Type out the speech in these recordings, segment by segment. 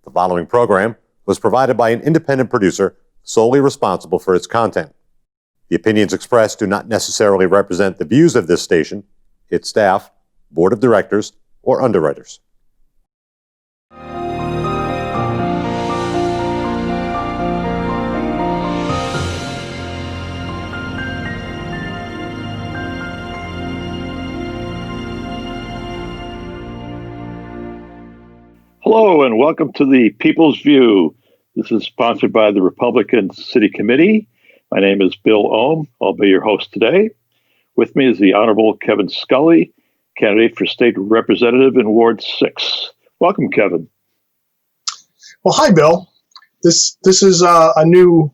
The following program was provided by an independent producer solely responsible for its content. The opinions expressed do not necessarily represent the views of this station, its staff, board of directors, or underwriters. Hello and welcome to the People's View. This is sponsored by the Republican City Committee. My name is Bill Ohm. I'll be your host today. With me is the Honorable Kevin Scully, candidate for state representative in Ward 6. Welcome, Kevin. Well, hi, Bill. This is a new,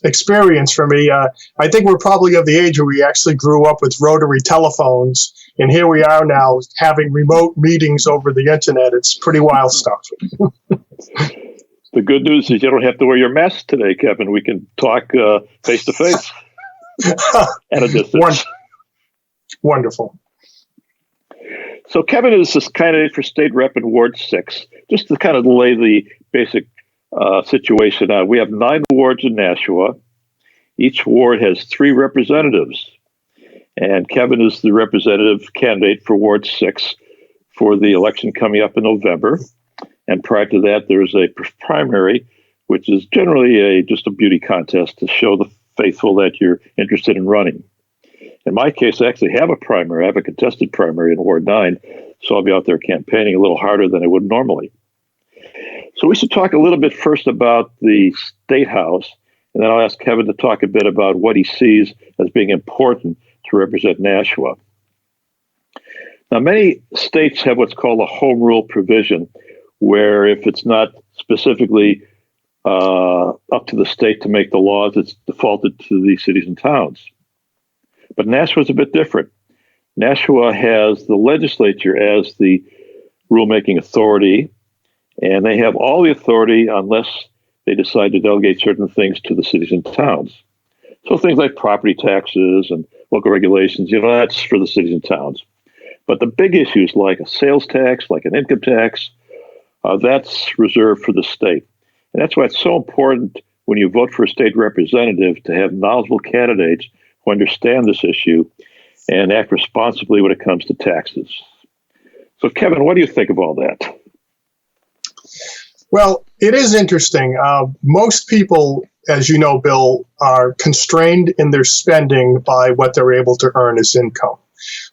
experience for me. I think we're probably of the age where we actually grew up with rotary telephones, and here we are now having remote meetings over the internet. It's pretty wild stuff. The good news is you don't have to wear your mask today, Kevin. We can talk face to face at a distance. Wonderful. So Kevin is this candidate for state rep in Ward 6. Just to kind of lay the basic situation out, we have 9 wards in Nashua. Each ward has 3 representatives. And Kevin is the representative candidate for Ward 6 for the election coming up in November. And prior to that, there's a primary, which is generally just a beauty contest to show the faithful that you're interested in running. In my case, I actually have a primary. I have a contested primary in Ward 9, so I'll be out there campaigning a little harder than I would normally. So we should talk a little bit first about the State House, and then I'll ask Kevin to talk a bit about what he sees as being important to represent Nashua. Now, many states have what's called a home rule provision, where if it's not specifically up to the state to make the laws, it's defaulted to the cities and towns. But Nashua is a bit different. Nashua has the legislature as the rulemaking authority, and they have all the authority unless they decide to delegate certain things to the cities and towns. So things like property taxes and local regulations, that's for the cities and towns. But the big issues like a sales tax, like an income tax, that's reserved for the state. And that's why it's so important when you vote for a state representative to have knowledgeable candidates who understand this issue and act responsibly when it comes to taxes. So, Kevin, what do you think of all that? Well, it is interesting. Most people, as you know, Bill, are constrained in their spending by what they're able to earn as income.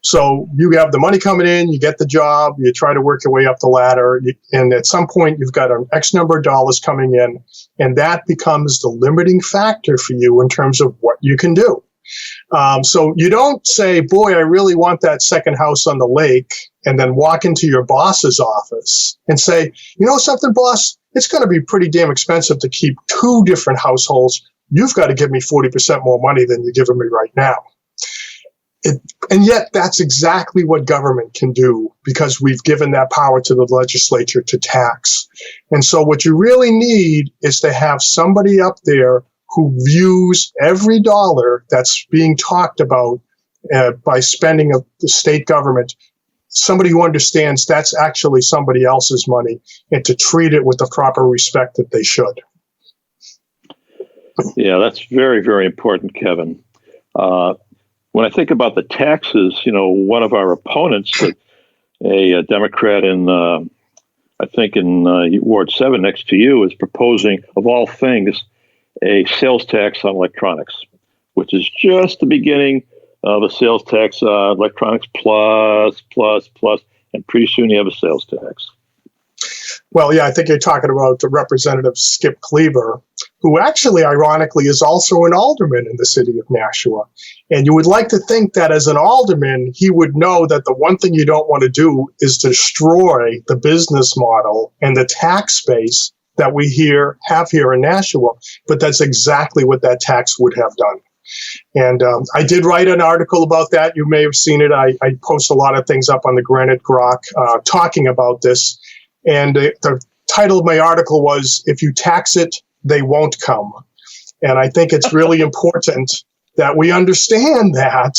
So you have the money coming in, you get the job, you try to work your way up the ladder, and at some point you've got an X number of dollars coming in, and that becomes the limiting factor for you in terms of what you can do. So you don't say, boy, I really want that second house on the lake, and then walk into your boss's office and say, you know something, boss, it's going to be pretty damn expensive to keep 2 different households. You've got to give me 40% more money than you're giving me right now. And yet that's exactly what government can do, because we've given that power to the legislature to tax. And so what you really need is to have somebody up there who views every dollar that's being talked about by spending of the state government, somebody who understands that's actually somebody else's money, and to treat it with the proper respect that they should. Yeah, that's very, very important, Kevin. When I think about the taxes, one of our opponents, a Democrat in, I think in Ward 7 next to you, is proposing, of all things, a sales tax on electronics, which is just the beginning of a sales tax on electronics plus, and pretty soon you have a sales tax. Well, yeah, I think you're talking about the Representative Skip Cleaver, who actually, ironically, is also an alderman in the city of Nashua. And you would like to think that as an alderman, he would know that the one thing you don't want to do is destroy the business model and the tax base that we have here in Nashua. But that's exactly what that tax would have done. And I did write an article about that. You may have seen it. I post a lot of things up on the Granite Grok talking about this. And the title of my article was, "If you tax it, they won't come." And I think it's really important that we understand that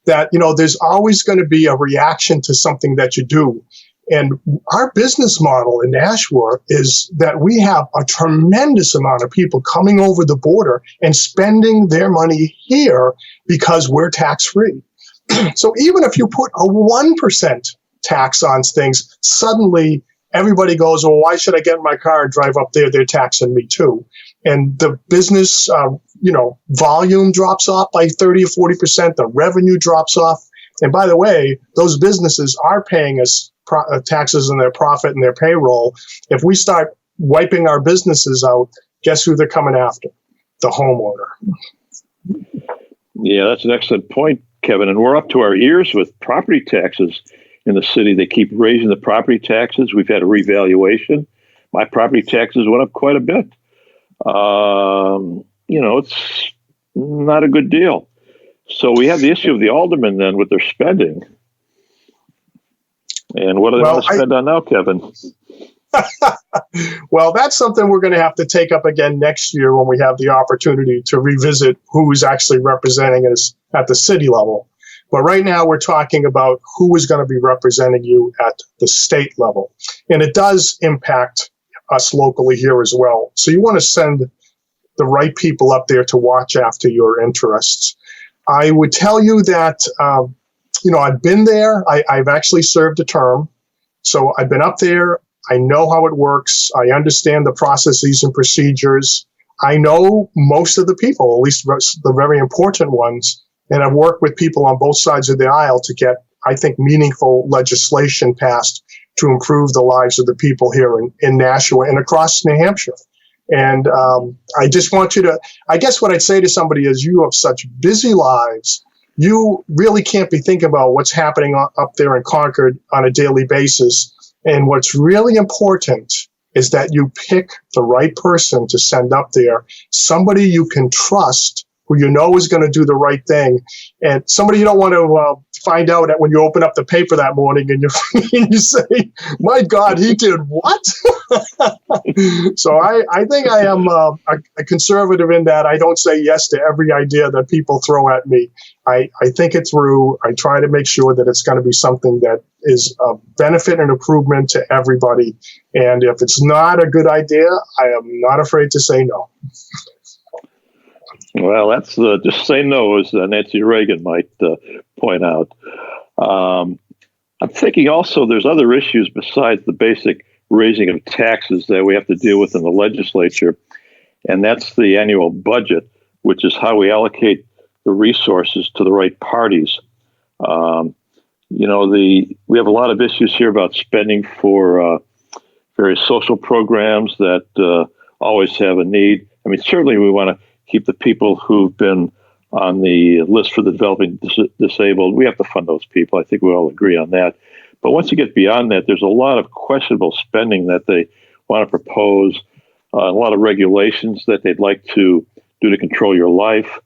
there's always going to be a reaction to something that you do. And our business model in Nashua is that we have a tremendous amount of people coming over the border and spending their money here because we're tax-free. So even if you put a 1% tax on things, suddenly everybody goes, well, why should I get in my car and drive up there? They're taxing me too. And the business, volume drops off by 30 or 40%. The revenue drops off. And by the way, those businesses are paying us taxes on their profit and their payroll. If we start wiping our businesses out, guess who they're coming after? The homeowner. Yeah, that's an excellent point, Kevin. And we're up to our ears with property taxes in the city. They keep raising the property taxes. We've had a revaluation. My property taxes went up quite a bit. It's not a good deal. So we have the issue of the aldermen then with their spending. And what do they want to spend on now, Kevin? Well, that's something we're going to have to take up again next year when we have the opportunity to revisit who's actually representing us at the city level. But right now we're talking about who is going to be representing you at the state level. And it does impact us locally here as well. So you want to send the right people up there to watch after your interests. I would tell you that I've been there. I've actually served a term. So I've been up there. I know how it works. I understand the processes and procedures. I know most of the people, at least the very important ones. And I've worked with people on both sides of the aisle to get, I think, meaningful legislation passed to improve the lives of the people here in Nashua and across New Hampshire. And I just want you to, I guess what I'd say to somebody is you have such busy lives. You really can't be thinking about what's happening up there in Concord on a daily basis. And what's really important is that you pick the right person to send up there, somebody you can trust, who you know is going to do the right thing, and somebody you don't want to find out that when you open up the paper that morning and you say, my God, he did what? So I think I am a conservative in that I don't say yes to every idea that people throw at me. I think it through. I try to make sure that it's going to be something that is a benefit and improvement to everybody. And if it's not a good idea, I am not afraid to say no. Well, that's just say no, as Nancy Reagan might point out. I'm thinking also there's other issues besides the basic raising of taxes that we have to deal with in the legislature, and that's the annual budget, which is how we allocate the resources to the right parties. We have a lot of issues here about spending for various social programs that always have a need. I mean, certainly we want to keep the people who've been on the list for the developing disabled. We have to fund those people. I think we all agree on that. But once you get beyond that, there's a lot of questionable spending that they want to propose, a lot of regulations that they'd like to do to control your life.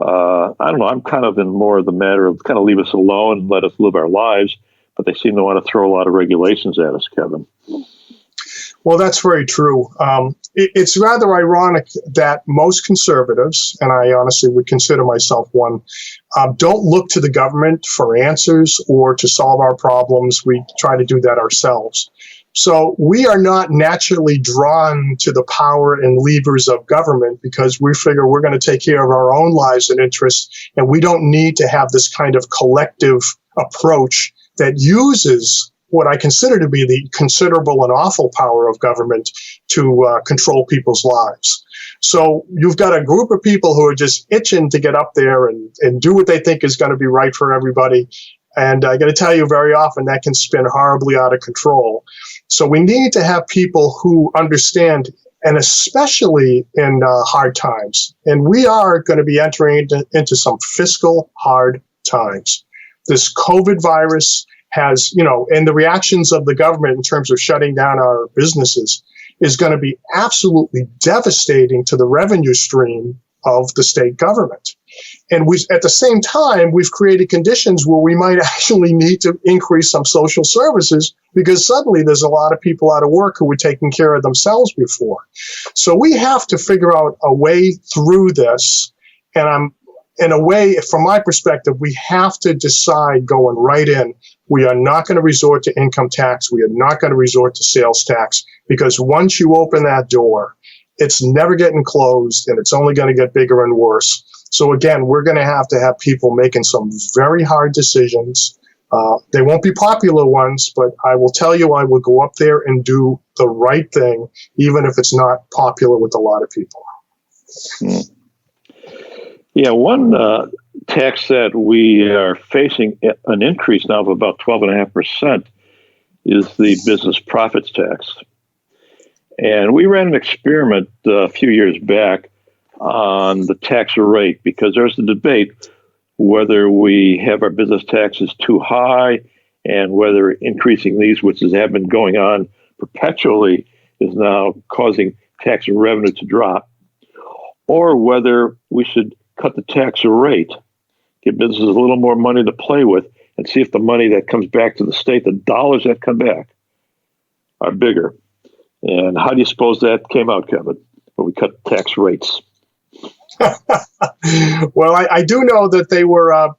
I don't know. I'm kind of in more of the matter of kind of leave us alone and let us live our lives. But they seem to want to throw a lot of regulations at us, Kevin. Well, that's very true. It's rather ironic that most conservatives, and I honestly would consider myself one, don't look to the government for answers or to solve our problems. We try to do that ourselves. So we are not naturally drawn to the power and levers of government because we figure we're going to take care of our own lives and interests, and we don't need to have this kind of collective approach that uses what I consider to be the considerable and awful power of government to control people's lives. So you've got a group of people who are just itching to get up there and do what they think is going to be right for everybody. And I got to tell you, very often that can spin horribly out of control. So we need to have people who understand, and especially in hard times. And we are going to be entering into some fiscal hard times. This COVID virus has, and the reactions of the government in terms of shutting down our businesses is going to be absolutely devastating to the revenue stream of the state government. And at the same time, we've created conditions where we might actually need to increase some social services because suddenly there's a lot of people out of work who were taking care of themselves before. So we have to figure out a way through this. And in a way, from my perspective, we have to decide going right in. We are not going to resort to income tax. We are not going to resort to sales tax, because once you open that door, it's never getting closed, and it's only going to get bigger and worse. So again, we're going to have people making some very hard decisions. They won't be popular ones, but I will tell you, I will go up there and do the right thing, even if it's not popular with a lot of people. Yeah, one tax that we are facing an increase now of about 12.5% is the business profits tax. And we ran an experiment a few years back on the tax rate, because there's a debate whether we have our business taxes too high and whether increasing these, which have been going on perpetually, is now causing tax revenue to drop, or whether we should cut the tax rate, give businesses a little more money to play with, and see if the money that comes back to the state, the dollars that come back, are bigger. And how do you suppose that came out, Kevin, when we cut tax rates? Well, I do know that they were, I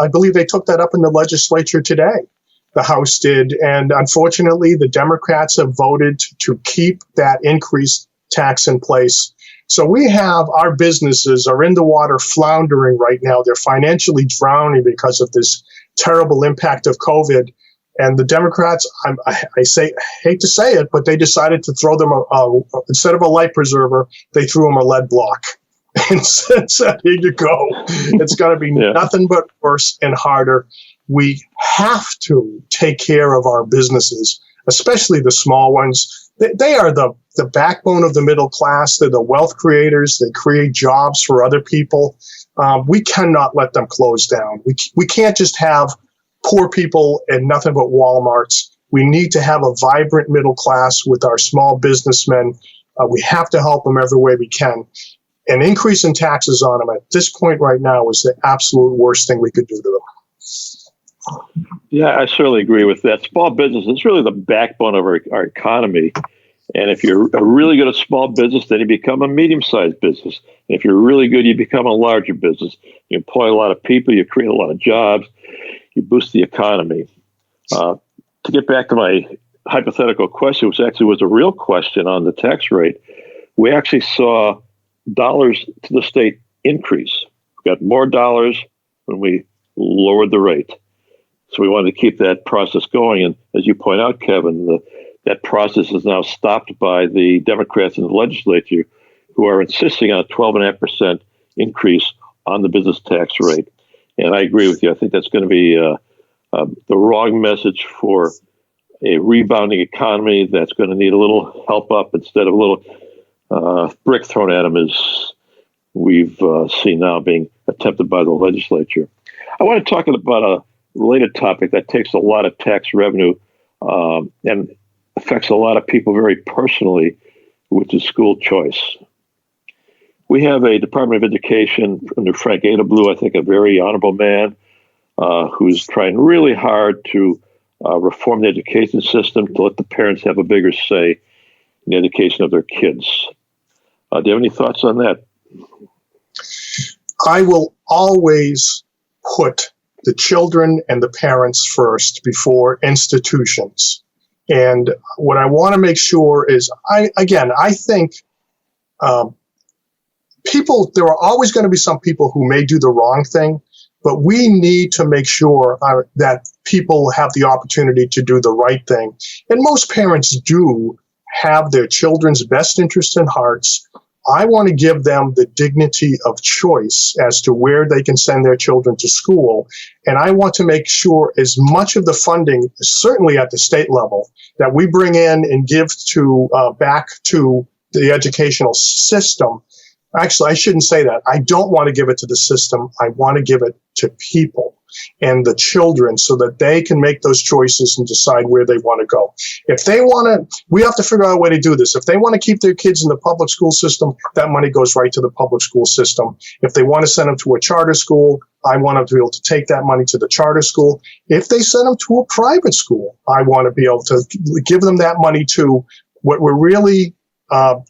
believe they took that up in the legislature today. The House did. And unfortunately, the Democrats have voted to keep that increased tax in place. So we have, our businesses are in the water floundering right now. They're financially drowning because of this terrible impact of COVID. And the Democrats, I hate to say it, but they decided to throw them, instead of a life preserver, they threw them a lead block. And said, here you go. It's going to be nothing but worse and harder. We have to take care of our businesses, especially the small ones. They are the backbone of the middle class. They're the wealth creators. They create jobs for other people. We cannot let them close down. We can't just have poor people and nothing but Walmarts. We need to have a vibrant middle class with our small businessmen. We have to help them every way we can. An increase in taxes on them at this point right now is the absolute worst thing we could do to them. Yeah, I certainly agree with that. Small business is really the backbone of our economy. And if you're really good at small business, then you become a medium-sized business. And if you're really good, you become a larger business. You employ a lot of people, you create a lot of jobs, you boost the economy. To get back to my hypothetical question, which actually was a real question on the tax rate, we actually saw dollars to the state increase. We got more dollars when we lowered the rate. So we wanted to keep that process going. And as you point out, Kevin, that process is now stopped by the Democrats in the legislature, who are insisting on a 12.5% increase on the business tax rate. And I agree with you. I think that's going to be the wrong message for a rebounding economy that's going to need a little help up instead of a little brick thrown at them, as we've seen now being attempted by the legislature. I want to talk about a related topic that takes a lot of tax revenue and affects a lot of people very personally, which is school choice. We have a Department of Education under Frank Adeblue, I think a very honorable man, who's trying really hard to reform the education system to let the parents have a bigger say in the education of their kids. Do you have any thoughts on that? I will always put the children and the parents first before institutions. And what I want to make sure is, I think there are always going to be some people who may do the wrong thing, but we need to make sure that people have the opportunity to do the right thing. And most parents do have their children's best interest in hearts. I want to give them the dignity of choice as to where they can send their children to school. And I want to make sure as much of the funding, certainly at the state level, that we bring in and give to back to the educational system. Actually, I shouldn't say that. I don't want to give it to the system. I want to give it to people and the children so that they can make those choices and decide where they want to go. If they want to, we have to figure out a way to do this. If they want to keep their kids in the public school system, that money goes right to the public school system. If they want to send them to a charter school, I want them to be able to take that money to the charter school. If they send them to a private school, I want to be able to give them that money to. What we're really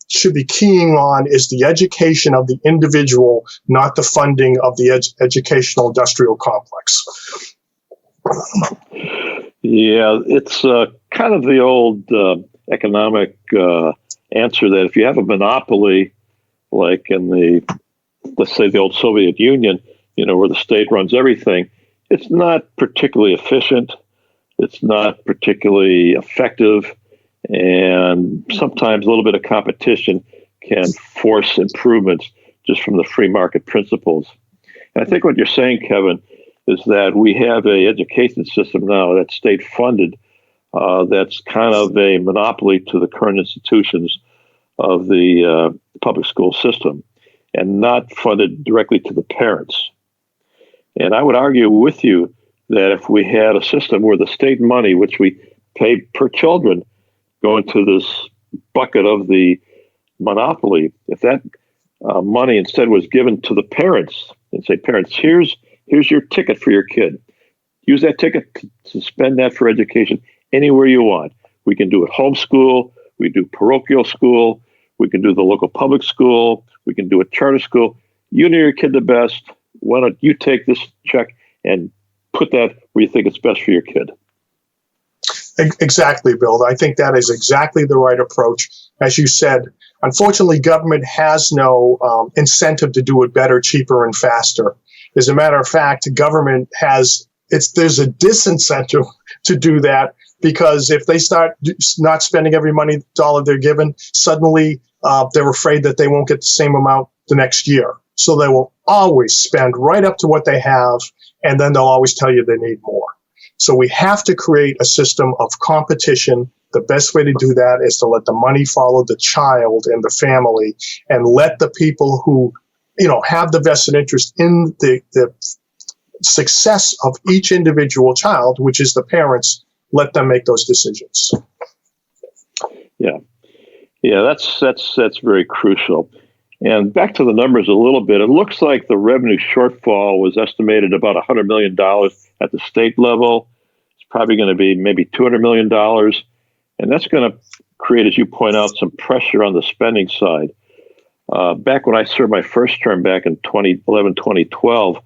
should be keying on is the education of the individual, not the funding of the educational industrial complex. Yeah, it's kind of the old economic answer that if you have a monopoly, like in let's say the old Soviet Union, where the state runs everything, it's not particularly efficient. It's not particularly effective. And sometimes a little bit of competition can force improvements just from the free market principles. And I think what you're saying, Kevin, is that we have an education system now that's state funded, that's kind of a monopoly to the current institutions of the public school system and not funded directly to the parents. And I would argue with you that if we had a system where the state money, which we pay per children, go into this bucket of the monopoly, if that money instead was given to the parents and say, parents, here's your ticket for your kid. Use that ticket to spend that for education anywhere you want. We can do it homeschool. We do parochial school. We can do the local public school. We can do a charter school. You know your kid the best. Why don't you take this check and put that where you think it's best for your kid? Exactly, Bill. I think that is exactly the right approach. As you said, unfortunately, government has no incentive to do it better, cheaper, and faster. As a matter of fact, government there's a disincentive to do that, because if they start not spending every dollar they're given, suddenly they're afraid that they won't get the same amount the next year. So they will always spend right up to what they have, and then they'll always tell you they need more. So we have to create a system of competition. The best way to do that is to let the money follow the child and the family, and let the people who, have the vested interest in the success of each individual child, which is the parents, let them make those decisions. Yeah, that's very crucial. And back to the numbers a little bit, it looks like the revenue shortfall was estimated about $100 million at the state level. It's probably going to be maybe $200 million. And that's going to create, as you point out, some pressure on the spending side. Back when I served my first term back in 2011, 2012,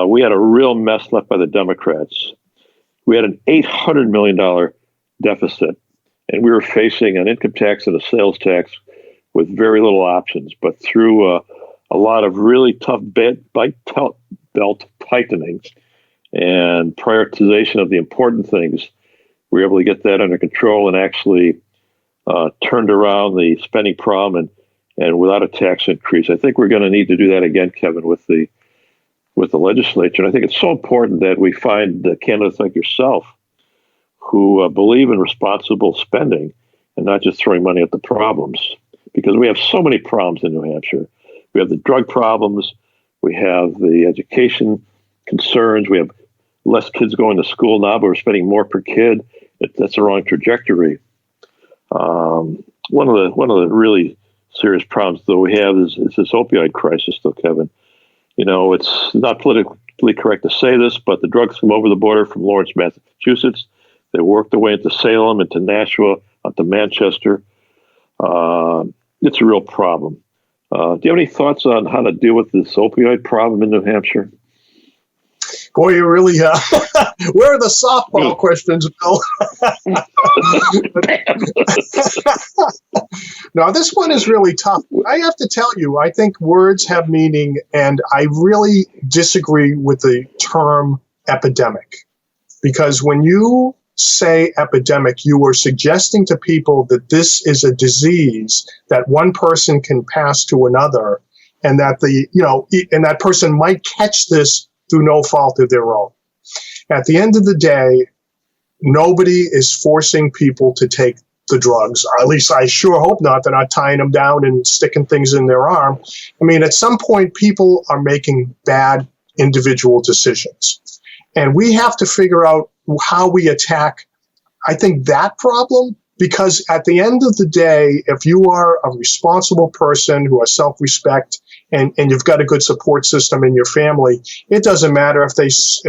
we had a real mess left by the Democrats. We had an $800 million deficit, and we were facing an income tax and a sales tax with very little options. But through a lot of really tough belt tightening and prioritization of the important things, we were able to get that under control and actually turned around the spending problem and without a tax increase. I think we're going to need to do that again, Kevin, with the legislature. And I think it's so important that we find candidates like yourself who believe in responsible spending and not just throwing money at the problems. Because we have so many problems in New Hampshire. We have the drug problems. We have the education concerns. We have less kids going to school now, but we're spending more per kid. That's the wrong trajectory. One of the really serious problems, though, we have is this opioid crisis, though, Kevin. It's not politically correct to say this, but the drugs come over the border from Lawrence, Massachusetts. They work their way into Salem, into Nashua, onto Manchester. It's a real problem. Do you have any thoughts on how to deal with this opioid problem in New Hampshire? Boy, you really, where are the softball questions, Bill? No, this one is really tough. I have to tell you, I think words have meaning, and I really disagree with the term epidemic. Because when you say epidemic, you are suggesting to people that this is a disease that one person can pass to another, and that and that person might catch this through no fault of their own. At the end of the day, nobody is forcing people to take the drugs, or at least I sure hope not. They're not tying them down and sticking things in their arm. I mean, at some point, people are making bad individual decisions. And we have to figure out how we attack, I think, that problem, because at the end of the day, if you are a responsible person who has self-respect and you've got a good support system in your family, it doesn't matter if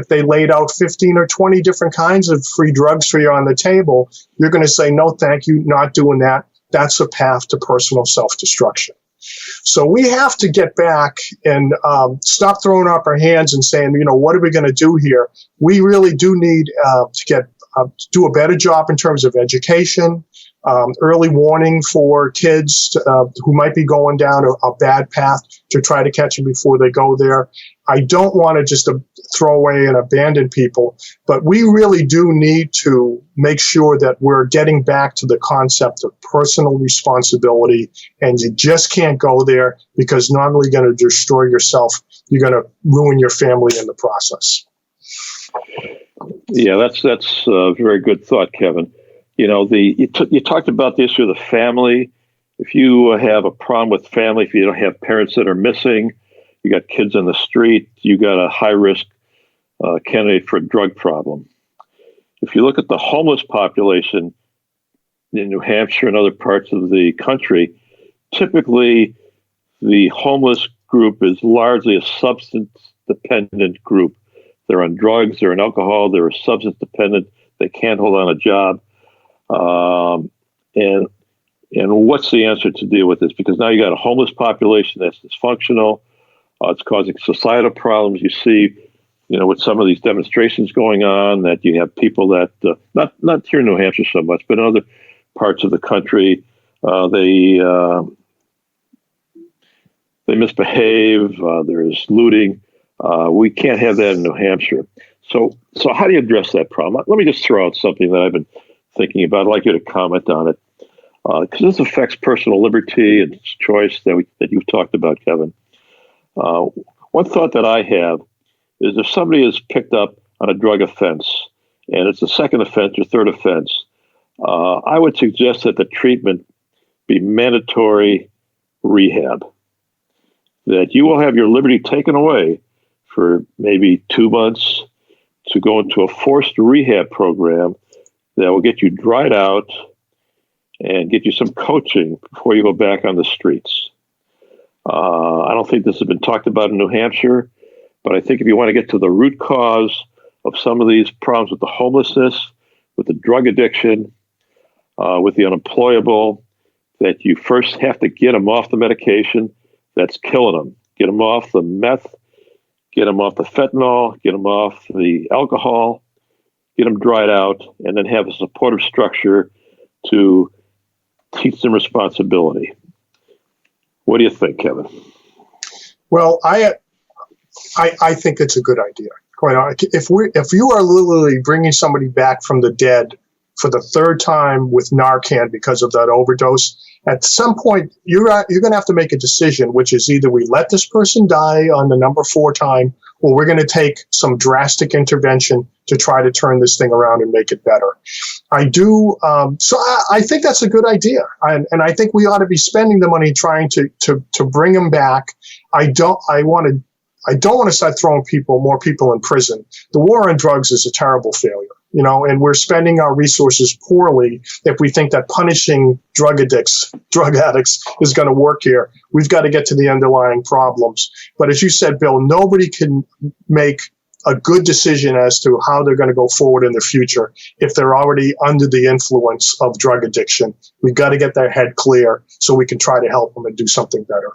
they laid out 15 or 20 different kinds of free drugs for you on the table. You're going to say, no, thank you, not doing that. that's a path to personal self-destruction. So we have to get back and stop throwing up our hands and saying, what are we going to do here? We really do need to do a better job in terms of education, early warning for kids who might be going down a bad path to try to catch them before they go there. I don't want to just throw away and abandon people, but we really do need to make sure that we're getting back to the concept of personal responsibility, and you just can't go there because not only going to destroy yourself, you're going to ruin your family in the process. Yeah, that's a very good thought, Kevin. You talked about the issue of the family. If you have a problem with family, if you don't have parents that are missing, you got kids on the street, you got a high-risk candidate for a drug problem. If you look at the homeless population in New Hampshire and other parts of the country, typically the homeless group is largely a substance-dependent group. They're on drugs, they're on alcohol, they're substance-dependent, they can't hold on a job. And what's the answer to deal with this? Because now you got a homeless population that's dysfunctional. It's causing societal problems. You see, with some of these demonstrations going on, that you have people that not here in New Hampshire so much, but in other parts of the country, they misbehave. There's looting. We can't have that in New Hampshire. So how do you address that problem? Let me just throw out something that I've been thinking about. I'd like you to comment on it, because this affects personal liberty and choice that you've talked about, Kevin. One thought that I have is if somebody is picked up on a drug offense and it's a second offense or third offense, I would suggest that the treatment be mandatory rehab, that you will have your liberty taken away for maybe 2 months to go into a forced rehab program that will get you dried out and get you some coaching before you go back on the streets. I don't think this has been talked about in New Hampshire, but I think if you want to get to the root cause of some of these problems with the homelessness, with the drug addiction, with the unemployable, that you first have to get them off the medication that's killing them. Get them off the meth, get them off the fentanyl, get them off the alcohol, get them dried out, and then have a supportive structure to teach them responsibility. What do you think, Kevin? Well, I think it's a good idea. Quite honestly, if you are literally bringing somebody back from the dead for the third time with Narcan because of that overdose, at some point you're going to have to make a decision, which is either we let this person die on the number 4 time, or we're going to take some drastic intervention to try to turn this thing around and make it better. I do. So I think that's a good idea. And I think we ought to be spending the money trying to bring them back. I don't want to start throwing more people in prison. The war on drugs is a terrible failure, and we're spending our resources poorly if we think that punishing drug addicts is going to work here. We've got to get to the underlying problems. But as you said, Bill, nobody can make a good decision as to how they're going to go forward in the future if they're already under the influence of drug addiction. We've got to get their head clear so we can try to help them and do something better.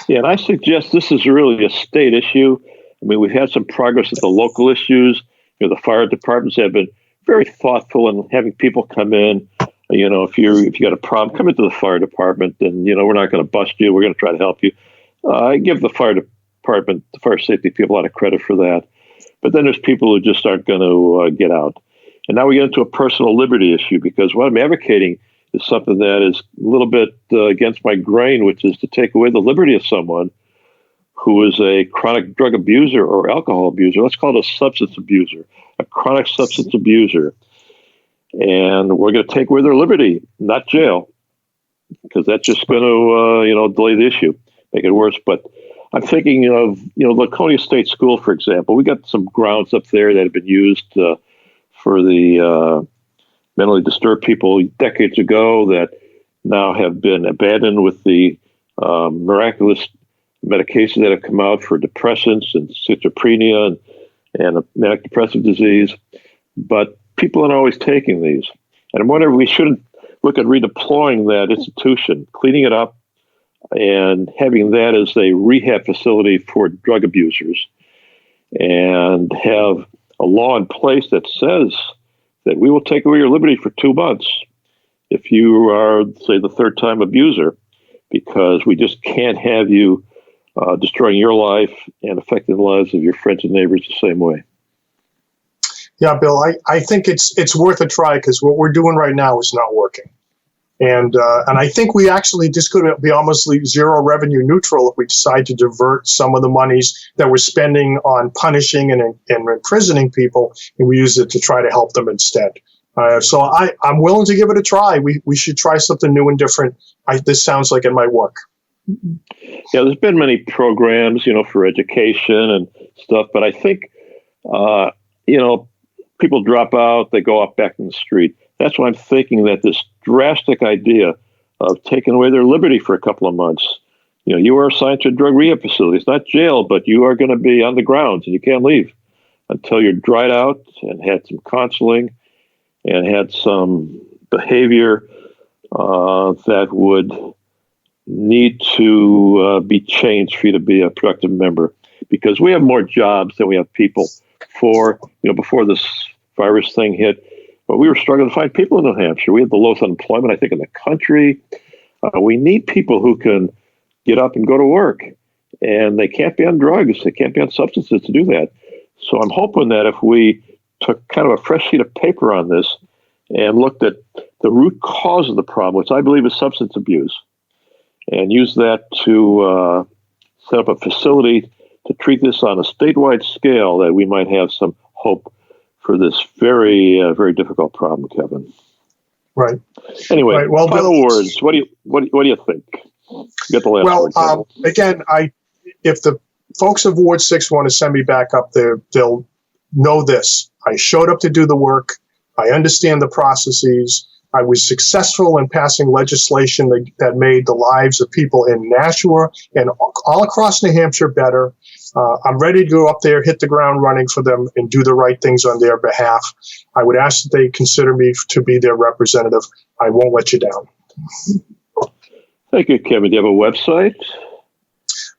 Yeah, and I suggest this is really a state issue. I mean, we've had some progress with the local issues. The fire departments have been very thoughtful in having people come in. If you got a problem, come into the fire department, and we're not going to bust you. We're going to try to help you. I give the fire department, the fire safety people, a lot of credit for that. But then there's people who just aren't going to get out. And now we get into a personal liberty issue, because what I'm advocating is something that is a little bit against my grain, which is to take away the liberty of someone who is a chronic drug abuser or alcohol abuser. Let's call it a substance abuser, a chronic substance abuser. And we're going to take away their liberty, not jail, because that's just going to, delay the issue, make it worse. But I'm thinking of, Laconia State School, for example. We got some grounds up there that have been used for the mentally disturbed people decades ago that now have been abandoned with the miraculous medications that have come out for depressants and schizophrenia and manic depressive disease. But people aren't always taking these. And I'm wondering if we shouldn't look at redeploying that institution, cleaning it up, and having that as a rehab facility for drug abusers, and have a law in place that says that we will take away your liberty for 2 months if you are, say, the third-time abuser, because we just can't have you destroying your life and affecting the lives of your friends and neighbors the same way. Yeah, Bill, I think it's worth a try, because what we're doing right now is not working. And I think we actually just could be almost zero revenue neutral if we decide to divert some of the monies that we're spending on punishing and imprisoning people, and we use it to try to help them instead. So I'm willing to give it a try. We should try something new and different. This sounds like it might work. Yeah, there's been many programs, for education and stuff, but I think, people drop out, they go up back in the street. That's why I'm thinking that this drastic idea of taking away their liberty for a couple of months, you are assigned to a drug rehab facility. It's not jail, but you are going to be on the grounds and you can't leave until you're dried out and had some counseling and had some behavior that would need to be changed for you to be a productive member. Because we have more jobs than we have people. Before this virus thing hit, but we were struggling to find people in New Hampshire. We had the lowest unemployment, I think, in the country. We need people who can get up and go to work, and they can't be on drugs. They can't be on substances to do that. So I'm hoping that if we took kind of a fresh sheet of paper on this and looked at the root cause of the problem, which I believe is substance abuse, and use that to set up a facility to treat this on a statewide scale, that we might have some hope for this very, very difficult problem, Kevin. Right. Anyway, right. Well, final words. What do you think? You get the last word. Again, if the folks of Ward 6 want to send me back up there, they'll know this. I showed up to do the work. I understand the processes. I was successful in passing legislation that made the lives of people in Nashua and all across New Hampshire better. I'm ready to go up there, hit the ground running for them, and do the right things on their behalf. I would ask that they consider me to be their representative. I won't let you down. Thank you, Kevin. Do you have a website?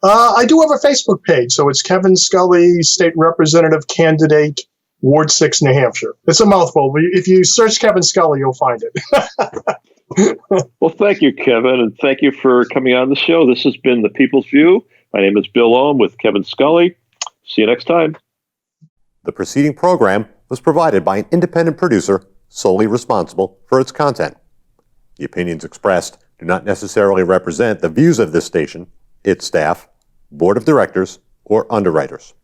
I do have a Facebook page, so it's Kevin Scully, State Representative Candidate, Ward 6, New Hampshire. It's a mouthful, but if you search Kevin Scully, you'll find it. Well, thank you, Kevin, and thank you for coming on the show. This has been The People's View. My name is Bill Ohm with Kevin Scully. See you next time. The preceding program was provided by an independent producer solely responsible for its content. The opinions expressed do not necessarily represent the views of this station, its staff, board of directors, or underwriters.